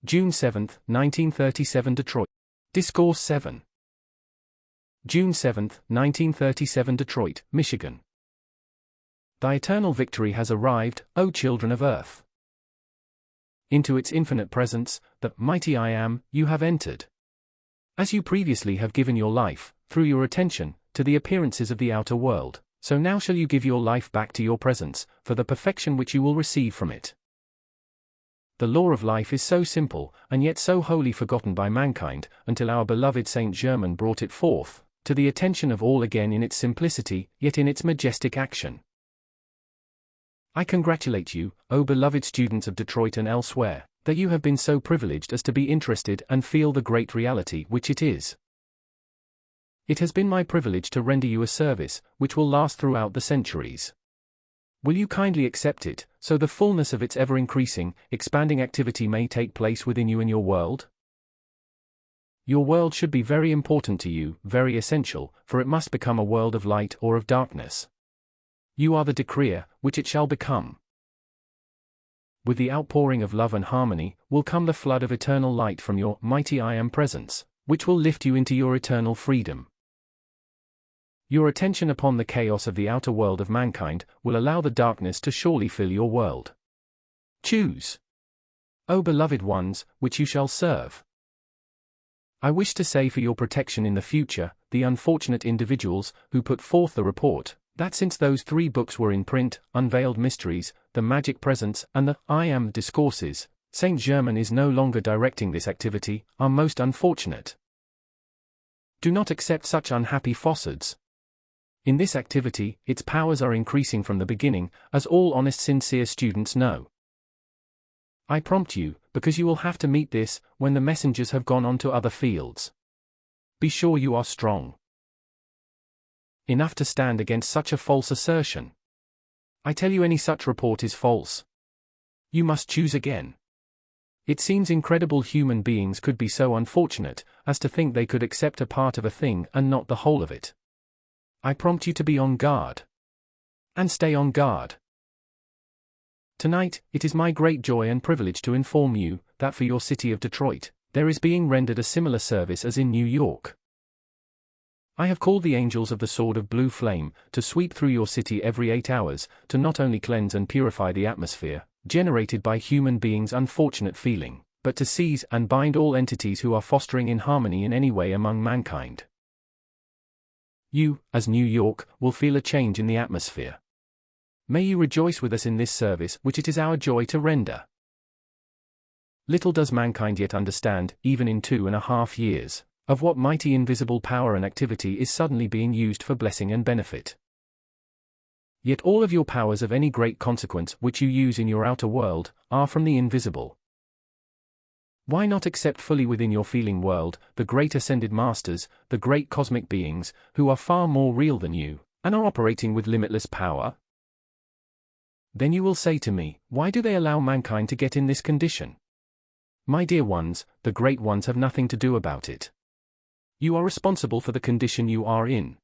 June 7, 1937 Detroit. Discourse 7. June 7, 1937 Detroit, Michigan. Thy eternal victory has arrived, O children of earth. Into its infinite presence, the mighty I Am, you have entered. As you previously have given your life, through your attention, to the appearances of the outer world, so now shall you give your life back to your presence, for the perfection which you will receive from it. The law of life is so simple, and yet so wholly forgotten by mankind, until our beloved Saint-Germain brought it forth, to the attention of all again in its simplicity, yet in its majestic action. I congratulate you, O beloved students of Detroit and elsewhere, that you have been so privileged as to be interested and feel the great reality which it is. It has been my privilege to render you a service, which will last throughout the centuries. Will you kindly accept it, so the fullness of its ever-increasing, expanding activity may take place within you and your world? Your world should be very important to you, very essential, for it must become a world of light or of darkness. You are the decreer, which it shall become. With the outpouring of love and harmony, will come the flood of eternal light from your mighty I Am presence, which will lift you into your eternal freedom. Your attention upon the chaos of the outer world of mankind will allow the darkness to surely fill your world. Choose, O beloved ones, which you shall serve. I wish to say for your protection in the future, the unfortunate individuals who put forth the report, that since those 3 books were in print, Unveiled Mysteries, The Magic Presence, and the I Am Discourses, Saint-Germain is no longer directing this activity, are most unfortunate. Do not accept such unhappy falsehoods. In this activity, its powers are increasing from the beginning, as all honest sincere students know. I prompt you, because you will have to meet this, when the messengers have gone on to other fields. Be sure you are strong enough to stand against such a false assertion. I tell you any such report is false. You must choose again. It seems incredible human beings could be so unfortunate, as to think they could accept a part of a thing and not the whole of it. I prompt you to be on guard. And stay on guard. Tonight, it is my great joy and privilege to inform you, that for your city of Detroit, there is being rendered a similar service as in New York. I have called the angels of the sword of blue flame, to sweep through your city every 8 hours, to not only cleanse and purify the atmosphere, generated by human beings' unfortunate feeling, but to seize and bind all entities who are fostering inharmony in any way among mankind. You, as New York, will feel a change in the atmosphere. May you rejoice with us in this service which it is our joy to render. Little does mankind yet understand, even in 2.5 years, of what mighty invisible power and activity is suddenly being used for blessing and benefit. Yet all of your powers of any great consequence which you use in your outer world, are from the invisible. Why not accept fully within your feeling world, the great ascended masters, the great cosmic beings, who are far more real than you, and are operating with limitless power? Then you will say to me, why do they allow mankind to get in this condition? My dear ones, the great ones have nothing to do about it. You are responsible for the condition you are in.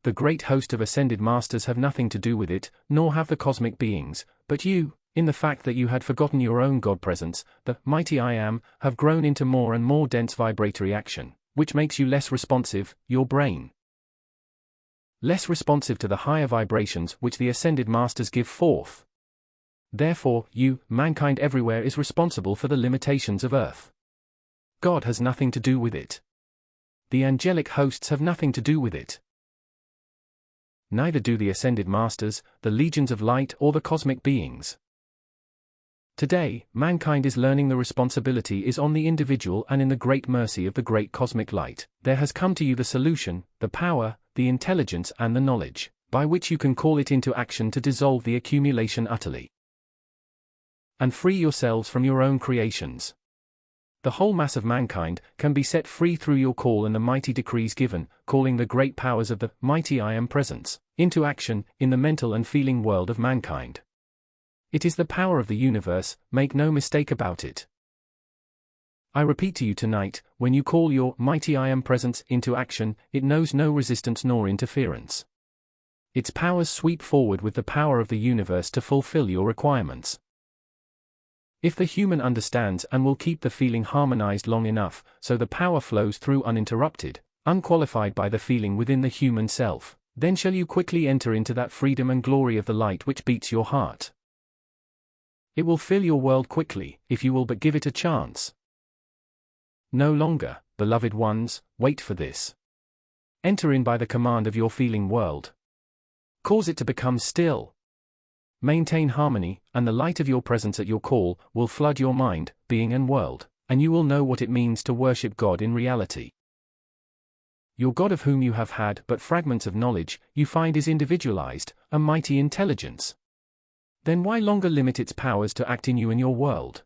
The great host of ascended masters have nothing to do with it, nor have the cosmic beings, but you, in the fact that you had forgotten your own God presence, the mighty I Am, have grown into more and more dense vibratory action, which makes you less responsive, your brain less responsive to the higher vibrations which the ascended masters give forth. Therefore, you, mankind everywhere, is responsible for the limitations of earth. God has nothing to do with it. The angelic hosts have nothing to do with it. Neither do the ascended masters, the legions of light, or the cosmic beings. Today, mankind is learning the responsibility is on the individual, and in the great mercy of the great cosmic light, there has come to you the solution, the power, the intelligence and the knowledge, by which you can call it into action to dissolve the accumulation utterly, and free yourselves from your own creations. The whole mass of mankind can be set free through your call and the mighty decrees given, calling the great powers of the mighty I Am presence into action in the mental and feeling world of mankind. It is the power of the universe, make no mistake about it. I repeat to you tonight, when you call your mighty I Am presence into action, it knows no resistance nor interference. Its powers sweep forward with the power of the universe to fulfill your requirements. If the human understands and will keep the feeling harmonized long enough, so the power flows through uninterrupted, unqualified by the feeling within the human self, then shall you quickly enter into that freedom and glory of the light which beats your heart. It will fill your world quickly, if you will but give it a chance. No longer, beloved ones, wait for this. Enter in by the command of your feeling world. Cause it to become still. Maintain harmony, and the light of your presence at your call will flood your mind, being and world, and you will know what it means to worship God in reality. Your God, of whom you have had but fragments of knowledge, you find is individualized, a mighty intelligence. Then why longer limit its powers to act in you and your world?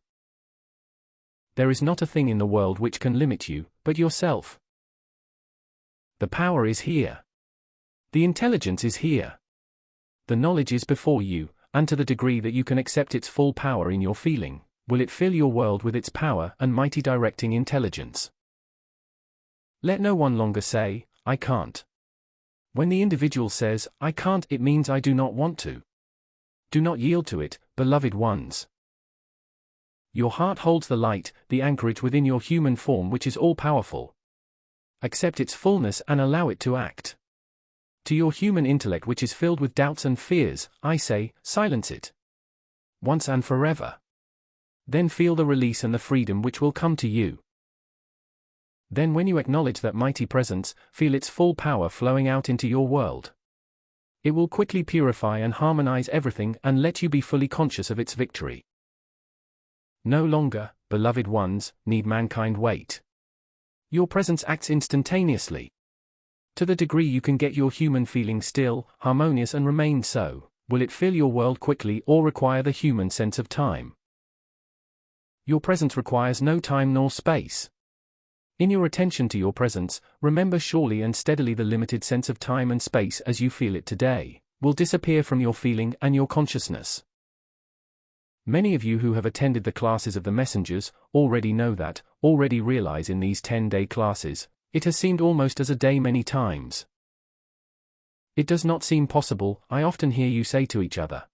There is not a thing in the world which can limit you, but yourself. The power is here. The intelligence is here. The knowledge is before you, and to the degree that you can accept its full power in your feeling, will it fill your world with its power and mighty directing intelligence. Let no one longer say, I can't. When the individual says, I can't, it means I do not want to. Do not yield to it, beloved ones. Your heart holds the light, the anchorage within your human form which is all-powerful. Accept its fullness and allow it to act. To your human intellect which is filled with doubts and fears, I say, silence it. Once and forever. Then feel the release and the freedom which will come to you. Then when you acknowledge that mighty presence, feel its full power flowing out into your world. It will quickly purify and harmonize everything and let you be fully conscious of its victory. No longer, beloved ones, need mankind wait. Your presence acts instantaneously. To the degree you can get your human feeling still, harmonious and remain so, will it fill your world quickly or require the human sense of time? Your presence requires no time nor space. In your attention to your presence, remember surely and steadily the limited sense of time and space as you feel it today, will disappear from your feeling and your consciousness. Many of you who have attended the classes of the messengers already know that, already realize in these 10-day classes, it has seemed almost as a day many times. It does not seem possible, I often hear you say to each other.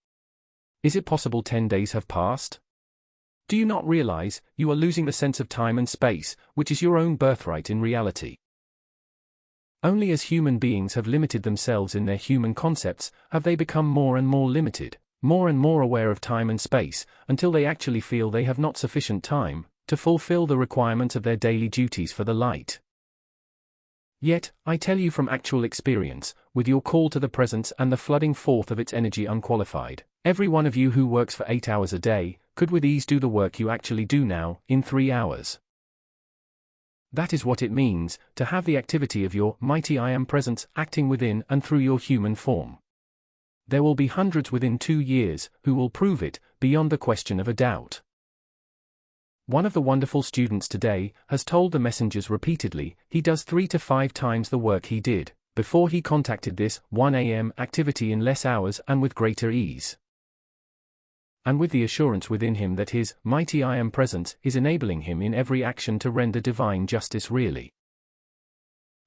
Is it possible 10 days have passed? Do you not realize, you are losing the sense of time and space, which is your own birthright in reality? Only as human beings have limited themselves in their human concepts, have they become more and more limited, more and more aware of time and space, until they actually feel they have not sufficient time to fulfill the requirements of their daily duties for the light. Yet, I tell you from actual experience, with your call to the presence and the flooding forth of its energy unqualified, every one of you who works for 8 hours a day, could with ease do the work you actually do now, in 3 hours. That is what it means, to have the activity of your mighty I Am presence acting within and through your human form. There will be hundreds within 2 years, who will prove it, beyond the question of a doubt. One of the wonderful students today has told the messengers repeatedly he does 3 to 5 times the work he did before he contacted this 1 a.m. activity in less hours and with greater ease. And with the assurance within him that his mighty I Am presence is enabling him in every action to render divine justice really.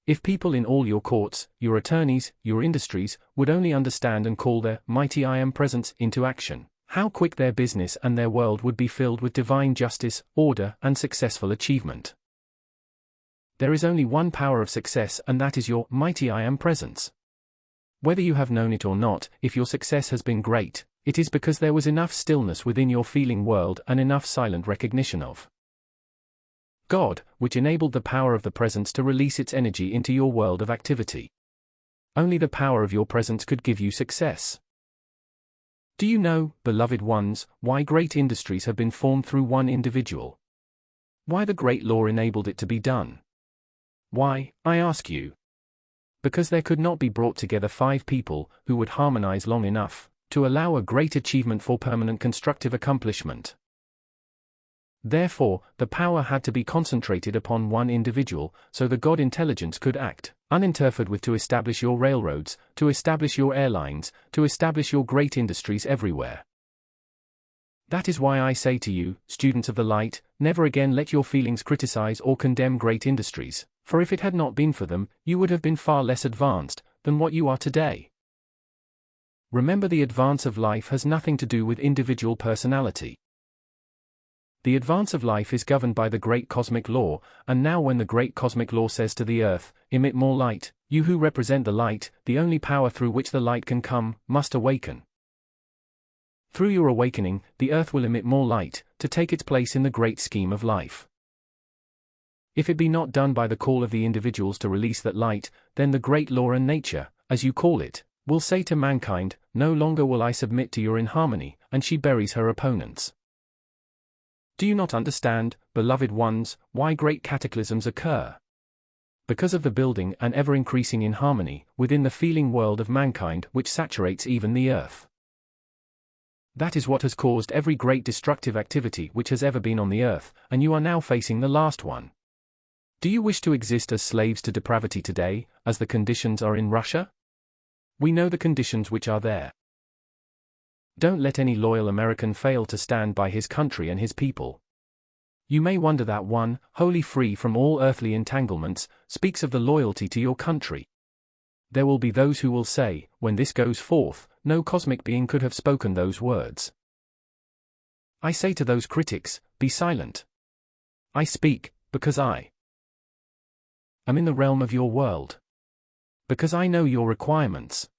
If people in all your courts, your attorneys, your industries, would only understand and call their mighty I Am presence into action, how quick their business and their world would be filled with divine justice, order, and successful achievement. There is only one power of success, and that is your mighty I Am presence. Whether you have known it or not, if your success has been great, it is because there was enough stillness within your feeling world and enough silent recognition of God, which enabled the power of the presence to release its energy into your world of activity. Only the power of your presence could give you success. Do you know, beloved ones, why great industries have been formed through one individual? Why the great law enabled it to be done? Why, I ask you? Because there could not be brought together 5 people who would harmonize long enough to allow a great achievement for permanent constructive accomplishment. Therefore, the power had to be concentrated upon one individual, so the God intelligence could act, uninterfered with, to establish your railroads, to establish your airlines, to establish your great industries everywhere. That is why I say to you, students of the light, never again let your feelings criticize or condemn great industries, for if it had not been for them, you would have been far less advanced than what you are today. Remember, the advance of life has nothing to do with individual personality. The advance of life is governed by the great cosmic law, and now when the great cosmic law says to the earth, emit more light, you who represent the light, the only power through which the light can come, must awaken. Through your awakening, the earth will emit more light, to take its place in the great scheme of life. If it be not done by the call of the individuals to release that light, then the great law and nature, as you call it, will say to mankind, no longer will I submit to your inharmony, and she buries her opponents. Do you not understand, beloved ones, why great cataclysms occur? Because of the building and ever-increasing inharmony within the feeling world of mankind which saturates even the earth. That is what has caused every great destructive activity which has ever been on the earth, and you are now facing the last one. Do you wish to exist as slaves to depravity today, as the conditions are in Russia? We know the conditions which are there. Don't let any loyal American fail to stand by his country and his people. You may wonder that one, wholly free from all earthly entanglements, speaks of the loyalty to your country. There will be those who will say, when this goes forth, no cosmic being could have spoken those words. I say to those critics, be silent. I speak, because I am in the realm of your world. Because I know your requirements.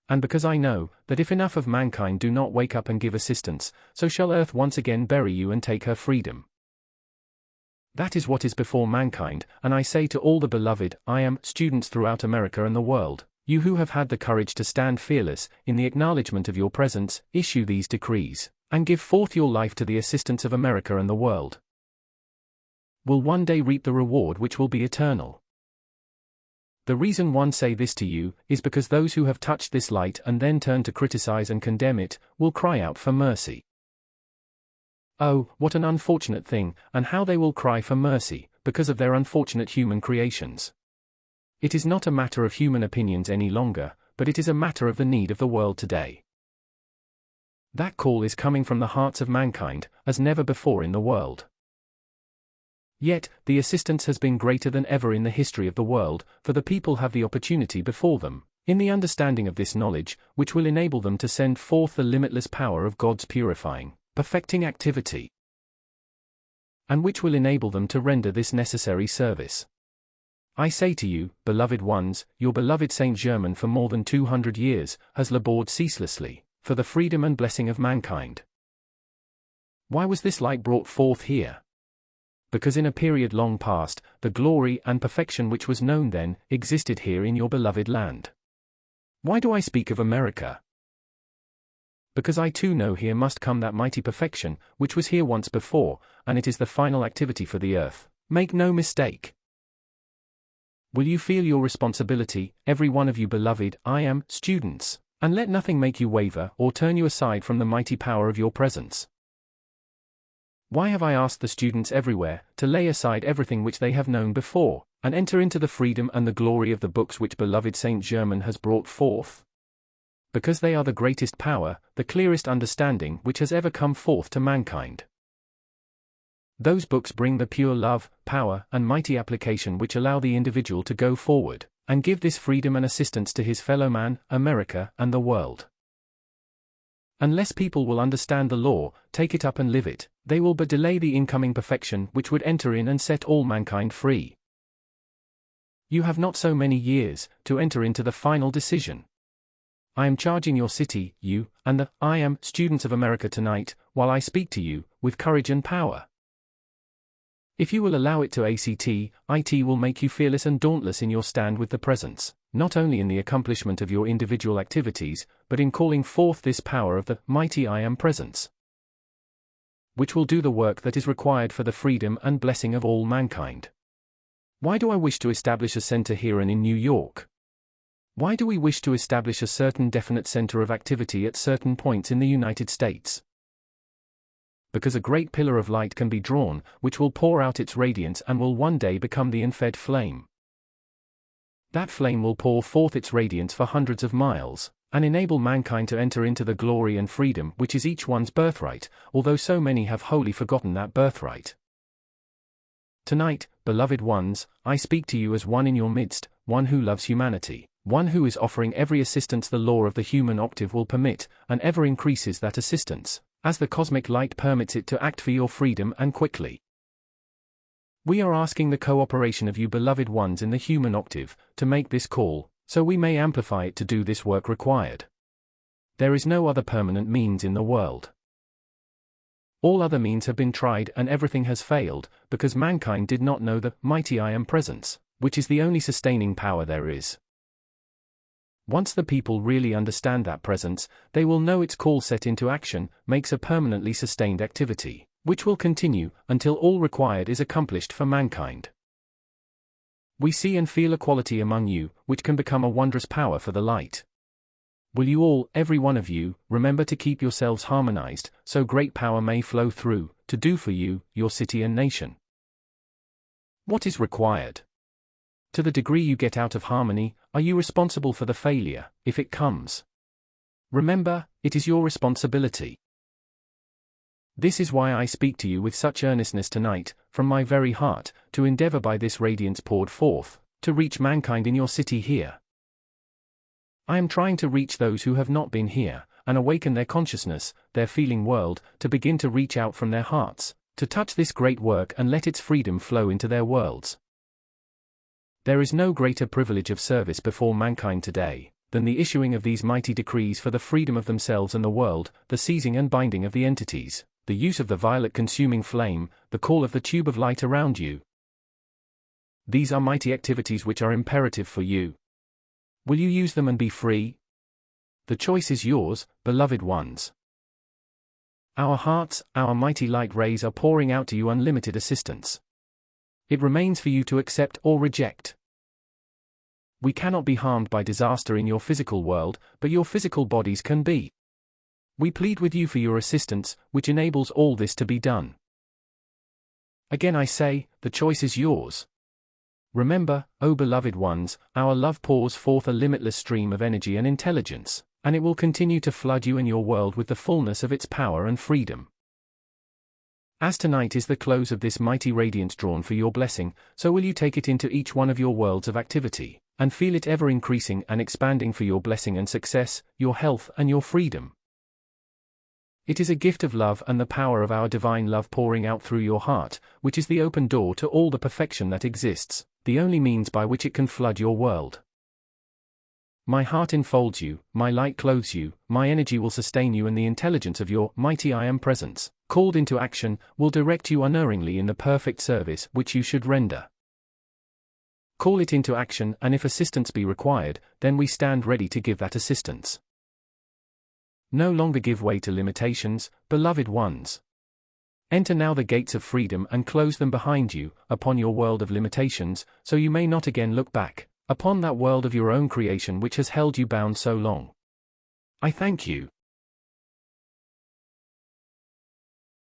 And because I know, that if enough of mankind do not wake up and give assistance, so shall earth once again bury you and take her freedom. That is what is before mankind, and I say to all the beloved, I am, students throughout America and the world, you who have had the courage to stand fearless, in the acknowledgement of your presence, issue these decrees, and give forth your life to the assistance of America and the world. Will one day reap the reward which will be eternal. The reason one say this to you, is because those who have touched this light and then turn to criticize and condemn it, will cry out for mercy. Oh, what an unfortunate thing, and how they will cry for mercy, because of their unfortunate human creations. It is not a matter of human opinions any longer, but it is a matter of the need of the world today. That call is coming from the hearts of mankind, as never before in the world. Yet, the assistance has been greater than ever in the history of the world, for the people have the opportunity before them, in the understanding of this knowledge, which will enable them to send forth the limitless power of God's purifying, perfecting activity, and which will enable them to render this necessary service. I say to you, beloved ones, your beloved Saint Germain for more than 200 years, has labored ceaselessly, for the freedom and blessing of mankind. Why was this light brought forth here? Because in a period long past, the glory and perfection which was known then, existed here in your beloved land. Why do I speak of America? Because I too know here must come that mighty perfection, which was here once before, and it is the final activity for the earth. Make no mistake. Will you feel your responsibility, every one of you beloved, I am, students, and let nothing make you waver or turn you aside from the mighty power of your presence? Why have I asked the students everywhere to lay aside everything which they have known before, and enter into the freedom and the glory of the books which beloved Saint Germain has brought forth? Because they are the greatest power, the clearest understanding which has ever come forth to mankind. Those books bring the pure love, power, and mighty application which allow the individual to go forward, and give this freedom and assistance to his fellow man, America, and the world. Unless people will understand the law, take it up and live it, they will but delay the incoming perfection which would enter in and set all mankind free. You have not so many years to enter into the final decision. I am charging your city, you, and the I am students of America tonight, while I speak to you, with courage and power. If you will allow it to it will make you fearless and dauntless in your stand with the presence, not only in the accomplishment of your individual activities, but in calling forth this power of the mighty I am presence, which will do the work that is required for the freedom and blessing of all mankind. Why do I wish to establish a center here and in New York? Why do we wish to establish a certain definite center of activity at certain points in the United States? Because a great pillar of light can be drawn, which will pour out its radiance and will one day become the unfed flame. That flame will pour forth its radiance for hundreds of miles, and enable mankind to enter into the glory and freedom which is each one's birthright, although so many have wholly forgotten that birthright. Tonight, beloved ones, I speak to you as one in your midst, one who loves humanity, one who is offering every assistance the law of the human octave will permit, and ever increases that assistance, as the cosmic light permits it to act for your freedom and quickly. We are asking the cooperation of you beloved ones in the human octave, to make this call, so we may amplify it to do this work required. There is no other permanent means in the world. All other means have been tried and everything has failed, because mankind did not know the mighty I Am Presence, which is the only sustaining power there is. Once the people really understand that presence, they will know its call set into action makes a permanently sustained activity, which will continue until all required is accomplished for mankind. We see and feel equality among you, which can become a wondrous power for the light. Will you all, every one of you, remember to keep yourselves harmonized, so great power may flow through, to do for you, your city and nation? What is required? To the degree you get out of harmony, are you responsible for the failure, if it comes? Remember, it is your responsibility. This is why I speak to you with such earnestness tonight, from my very heart, to endeavor by this radiance poured forth, to reach mankind in your city here. I am trying to reach those who have not been here, and awaken their consciousness, their feeling world, to begin to reach out from their hearts, to touch this great work and let its freedom flow into their worlds. There is no greater privilege of service before mankind today, than the issuing of these mighty decrees for the freedom of themselves and the world, the seizing and binding of the entities, the use of the violet consuming flame, the call of the tube of light around you. These are mighty activities which are imperative for you. Will you use them and be free? The choice is yours, beloved ones. Our hearts, our mighty light rays are pouring out to you unlimited assistance. It remains for you to accept or reject. We cannot be harmed by disaster in your physical world, but your physical bodies can be. We plead with you for your assistance, which enables all this to be done. Again I say, the choice is yours. Remember, O beloved ones, our love pours forth a limitless stream of energy and intelligence, and it will continue to flood you and your world with the fullness of its power and freedom. As tonight is the close of this mighty radiance drawn for your blessing, so will you take it into each one of your worlds of activity, and feel it ever increasing and expanding for your blessing and success, your health and your freedom. It is a gift of love and the power of our divine love pouring out through your heart, which is the open door to all the perfection that exists, the only means by which it can flood your world. My heart enfolds you, my light clothes you, my energy will sustain you, and the intelligence of your mighty I Am Presence, called into action, will direct you unerringly in the perfect service which you should render. Call it into action, and if assistance be required, then we stand ready to give that assistance. No longer give way to limitations, beloved ones. Enter now the gates of freedom and close them behind you, upon your world of limitations, so you may not again look back, upon that world of your own creation which has held you bound so long. I thank you.